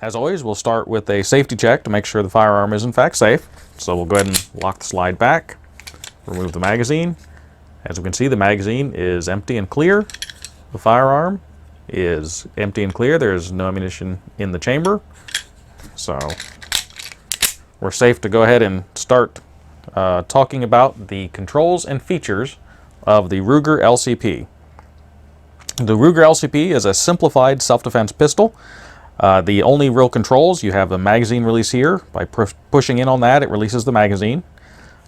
As always, we'll start with a safety check to make sure the firearm is in fact safe. So we'll go ahead and lock the slide back, remove the magazine. As we can see, the magazine is empty and clear. The firearm is empty and clear. There is no ammunition in the chamber. So we're safe to go ahead and start talking about the controls and features of the RUGER LCP. The RUGER LCP is a simplified self-defense pistol. The only real controls, you have a magazine release here. By pushing in on that, it releases the magazine.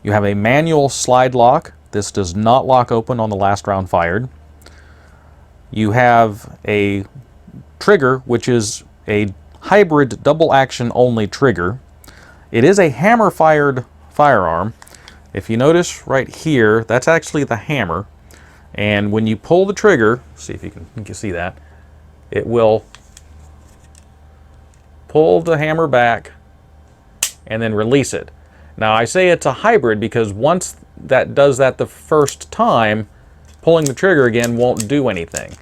You have a manual slide lock. This does not lock open on the last round fired. You have a trigger, which is a hybrid double action only trigger. It is a hammer fired firearm. If you notice right here, that's actually the hammer. And when you pull the trigger, see if you can see that, it will pull the hammer back and then release it. Now I say it's a hybrid because once that does that the first time, pulling the trigger again won't do anything.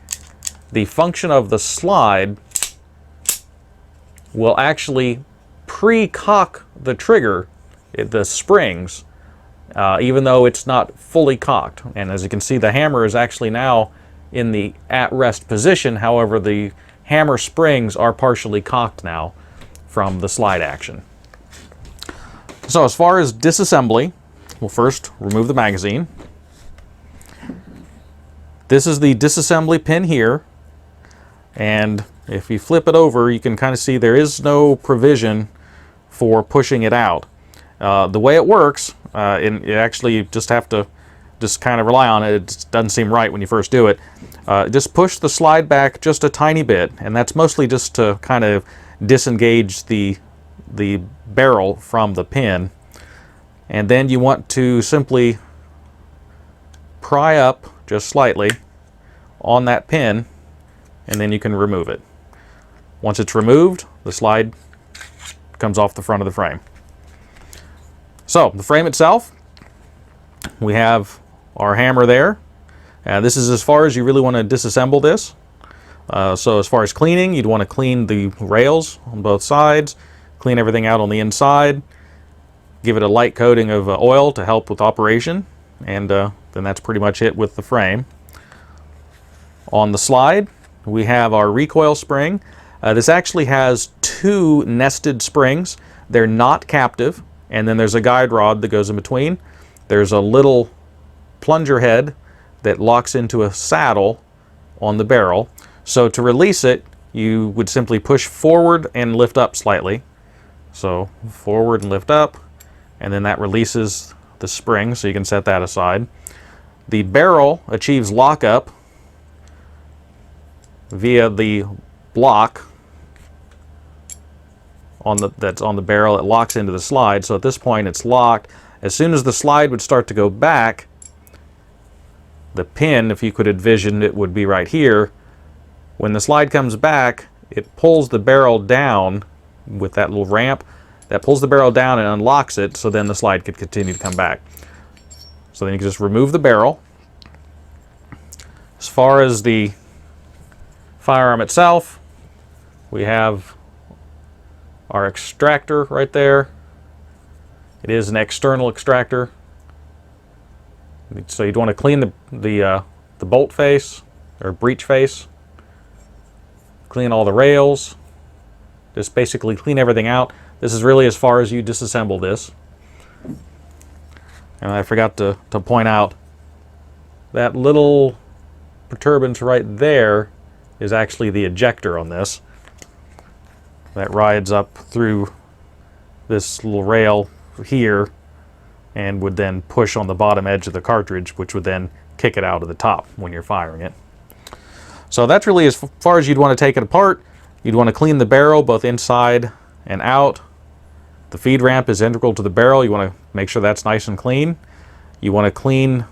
The function of the slide will actually pre-cock the trigger, the springs, even though it's not fully cocked. And as you can see, the hammer is actually now in the at-rest position. However, the hammer springs are partially cocked now from the slide action. So as far as disassembly, we'll first remove the magazine. This is the disassembly pin here, and if you flip it over, you can kind of see there is no provision for pushing it out. The way it works, and you actually just have to kind of rely on it. It doesn't seem right when you first do it. Just push the slide back just a tiny bit, and that's mostly just to kind of disengage the barrel from the pin. And then you want to simply pry up just slightly on that pin, and then you can remove it. Once it's removed, the slide comes off the front of the frame. So the frame itself, we have our hammer there. This is as far as you really want to disassemble this. So as far as cleaning, you'd want to clean the rails on both sides, clean everything out on the inside, give it a light coating of oil to help with operation, and then that's pretty much it with the frame. On the slide, we have our recoil spring. This actually has two nested springs. They're not captive, and then there's a guide rod that goes in between. There's a little plunger head that locks into a saddle on the barrel. So to release it, you would simply push forward and lift up slightly. So forward and lift up, and then that releases the spring, so you can set that aside. The barrel achieves lockup via the block that's on the barrel. It locks into the slide, so at this point it's locked. As soon as the slide would start to go back, the pin, if you could envision it, would be right here. When the slide comes back, it pulls the barrel down with that little ramp. That pulls the barrel down and unlocks it, so then the slide could continue to come back. So then you can just remove the barrel. As far as the firearm itself, we have our extractor right there. It is an external extractor. So you'd want to clean the bolt face or breech face. Clean all the rails. Just basically clean everything out. This is really as far as you disassemble this. And I forgot to point out that little protuberance right there is actually the ejector on this. That rides up through this little rail here and would then push on the bottom edge of the cartridge, which would then kick it out of the top when you're firing it. So that's really as far as you'd want to take it apart. You'd want to clean the barrel both inside and out. The feed ramp is integral to the barrel. You want to make sure that's nice and clean. You want to clean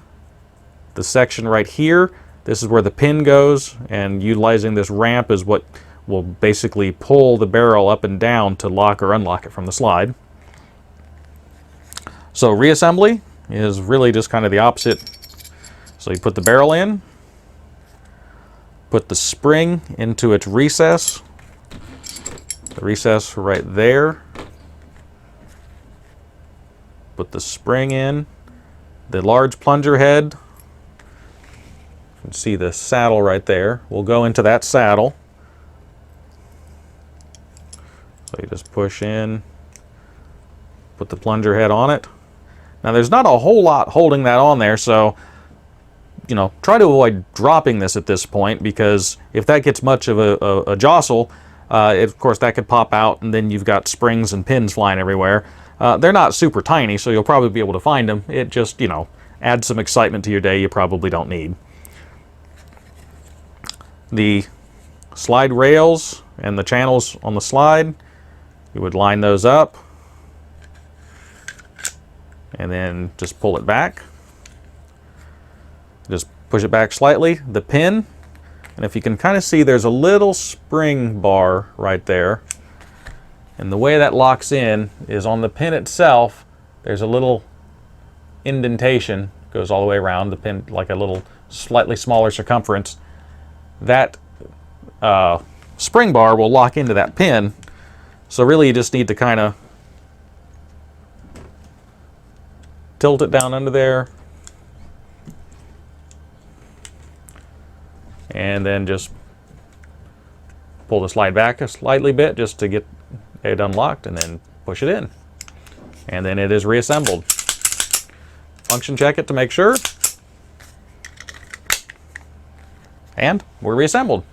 the section right here. This is where the pin goes, and utilizing this ramp is what will basically pull the barrel up and down to lock or unlock it from the slide. So reassembly is really just kind of the opposite. So you put the barrel in, put the spring into its recess, The recess right there. Put the spring in. The large plunger head, you can see the saddle right there. We'll go into that saddle. So you just push in, put the plunger head on it. Now there's not a whole lot holding that on there, so try to avoid dropping this at this point, because if that gets much of a jostle, of course that could pop out, and then you've got springs and pins flying everywhere. They're not super tiny, so you'll probably be able to find them. It just, adds some excitement to your day you probably don't need. The slide rails and the channels on the slide, you would line those up and then just pull it back. Just push it back slightly. The pin, and if you can kind of see, there's a little spring bar right there. And the way that locks in is on the pin itself, there's a little indentation, goes all the way around the pin, like a little slightly smaller circumference. That spring bar will lock into that pin. So really you just need to kind of tilt it down under there, and then just pull the slide back a slightly bit just to get it unlocked, and then push it in, and then it is reassembled. Function check it to make sure, and we're reassembled.